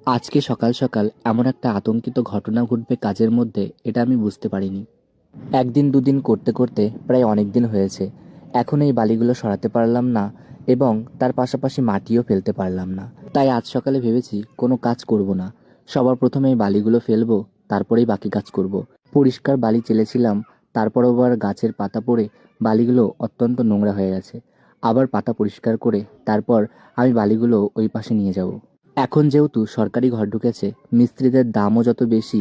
আজকে সকাল সকাল এমন একটা আতঙ্কিত ঘটনা ঘটবে কাজের মধ্যে, এটা আমি বুঝতে পারিনি। একদিন দুদিন করতে করতে প্রায় অনেক দিন হয়েছে। এখন এই বালিগুলো সরাতে পারলাম না এবং তার পাশাপাশি মাটিও ফেলতে পারলাম না। তাই আজ সকালে ভেবেছি কোনো কাজ করব না। সবার প্রথমে এই বালিগুলো ফেলবো, তারপরেই বাকি কাজ করব। পরিষ্কার বালি চেলেছিলাম, তারপর আবার গাছের পাতা পড়ে বালিগুলো অত্যন্ত নোংরা হয়ে গেছে। আবার পাতা পরিষ্কার করে তারপর আমি বালিগুলো ওই পাশে নিয়ে যাব। এখন যেহেতু সরকারি ঘর ঢুকেছে, মিস্ত্রিদের দামও যত বেশি,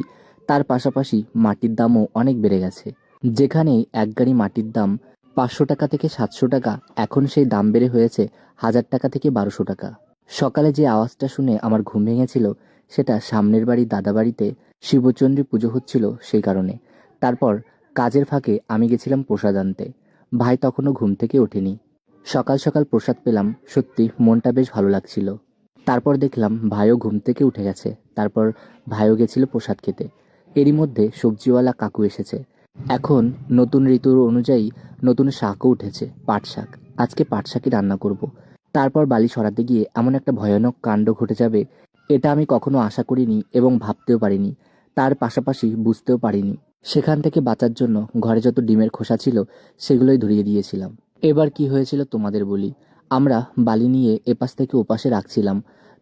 তার পাশাপাশি মাটির দামও অনেক বেড়ে গেছে। যেখানেই এক গাড়ি মাটির দাম 500 টাকা থেকে 700 টাকা, এখন সেই দাম বেড়ে হয়েছে 1000 টাকা থেকে 1200 টাকা। সকালে যে আওয়াজটা শুনে আমার ঘুম ভেঙেছিল, সেটা সামনের বাড়ি দাদা বাড়িতে শিবচণ্ডী পুজো হচ্ছিল সেই কারণে। তারপর কাজের ফাঁকে আমি গেছিলাম প্রসাদ আনতে। ভাই তখনও ঘুম থেকে ওঠেনি। সকাল সকাল প্রসাদ পেলাম, সত্যি মনটা বেশ ভালো লাগছিল। তারপর দেখলাম ভাইও ঘুম থেকে উঠে গেছে। তারপর ভাইও গেছিল প্রসাদ খেতে। এরই মধ্যে সবজিওয়ালা কাকু এসেছে। এখন নতুন ঋতুর অনুযায়ী নতুন শাকও উঠেছে, পাট শাক। আজকে পাট শাকই রান্না করব। তারপর বালি সরাতে গিয়ে এমন একটা ভয়ানক কাণ্ড ঘটে যাবে, এটা আমি কখনো আশা করিনি এবং ভাবতেও পারিনি। তার পাশাপাশি বুঝতেও পারিনি। সেখান থেকে বাঁচার জন্য ঘরে যত ডিমের খোসা ছিল সেগুলোই ধরিয়ে দিয়েছিলাম। এবার কি হয়েছিল তোমাদের বলি। আমরা বালি নিয়ে এপাশ থেকে ওপাশে রাখছিলাম।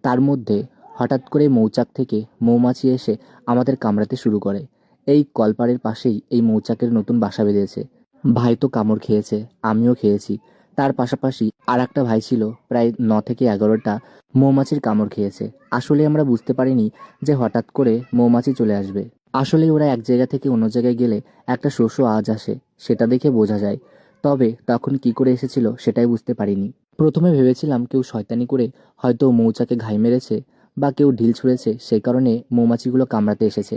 তার মধ্যে হঠাৎ করে মৌচাক থেকে মৌমাছি এসে আমাদের কামড়াতে শুরু করে। এই কলপাড়ের পাশেই এই মৌচাকের নতুন বাসা বেঁধেছে। ভাই তো কামড় খেয়েছে, আমিও খেয়েছি। তার পাশাপাশি আর একটা ভাই ছিল, প্রায় 9 থেকে 11টা মৌমাছির কামড় খেয়েছে। আসলে আমরা বুঝতে পারিনি যে হঠাৎ করে মৌমাছি চলে আসবে। আসলে ওরা এক জায়গা থেকে অন্য জায়গায় গেলে একটা শো শো আওয়াজ আসে, সেটা দেখে বোঝা যায়। তবে তখন কি করে এসেছিল সেটাই বুঝতে পারিনি। প্রথমে ভেবেছিলাম কেউ শয়তানি করে হয়তো মৌচাকে ঘাই মেরেছে বা কেউ ঢিল ছুঁড়েছে, সেই কারণে মৌমাছিগুলো কামড়াতে এসেছে।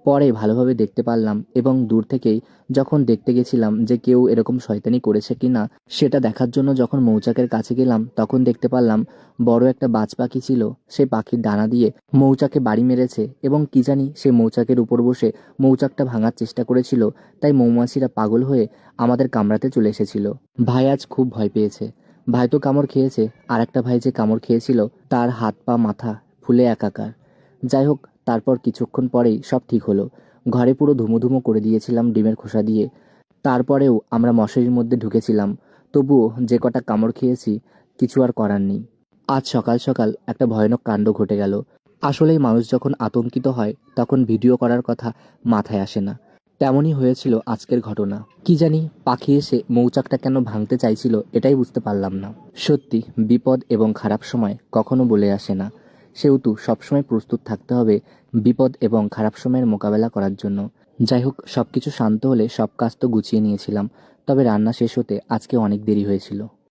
পরে ভালোভাবে দেখতে পারলাম এবং দূর থেকেই যখন দেখতে গেছিলাম যে কেউ এরকম শয়তানি করেছে কিনা সেটা দেখার জন্য যখন মৌচাকের কাছে গেলাম, তখন দেখতে পারলাম বড় একটা বাজ পাখি ছিল। সে পাখির ডানা দিয়ে মৌচাকে বাড়ি মেরেছে এবং কি জানি সে মৌচাকের উপর বসে মৌচাকটা ভাঙার চেষ্টা করেছিল। তাই মৌমাছিরা পাগল হয়ে আমাদের কামড়াতে চলে এসেছিল। ভাই আজ খুব ভয় পেয়েছে। ভাই তো কামড় খেয়েছে, আর একটা ভাই যে কামড় খেয়েছিল তার হাত পা মাথা ফুলে একাকার। যাই হোক, তারপর কিছুক্ষণ পরেই সব ঠিক হলো। ঘরে পুরো ধুমোধুমো করে দিয়েছিলাম ডিমের খোসা দিয়ে। তারপরেও আমরা মশারির মধ্যে ঢুকেছিলাম। তবুও যে কটা কামড় খেয়েছি, কিছু আর করার নেই। আজ সকাল সকাল একটা ভয়ানক কাণ্ড ঘটে গেল। আসলেই মানুষ যখন আতঙ্কিত হয় তখন ভিডিও করার কথা মাথায় আসে না। তেমনই হয়েছিল আজকের ঘটনা। কি জানি পাখি এসে মৌচাকটা কেন ভাঙতে চাইছিল, এটাই বুঝতে পারলাম না। সত্যি বিপদ এবং খারাপ সময় কখনো বলে আসে না। সেহেতু সবসময় প্রস্তুত থাকতে হবে বিপদ এবং খারাপ সময়ের মোকাবেলা করার জন্য। যাই হোক, সবকিছু শান্ত হলে সব কাজ তো গুছিয়ে নিয়েছিলাম। তবে রান্না শেষ হতে আজকে অনেক দেরি হয়েছিল।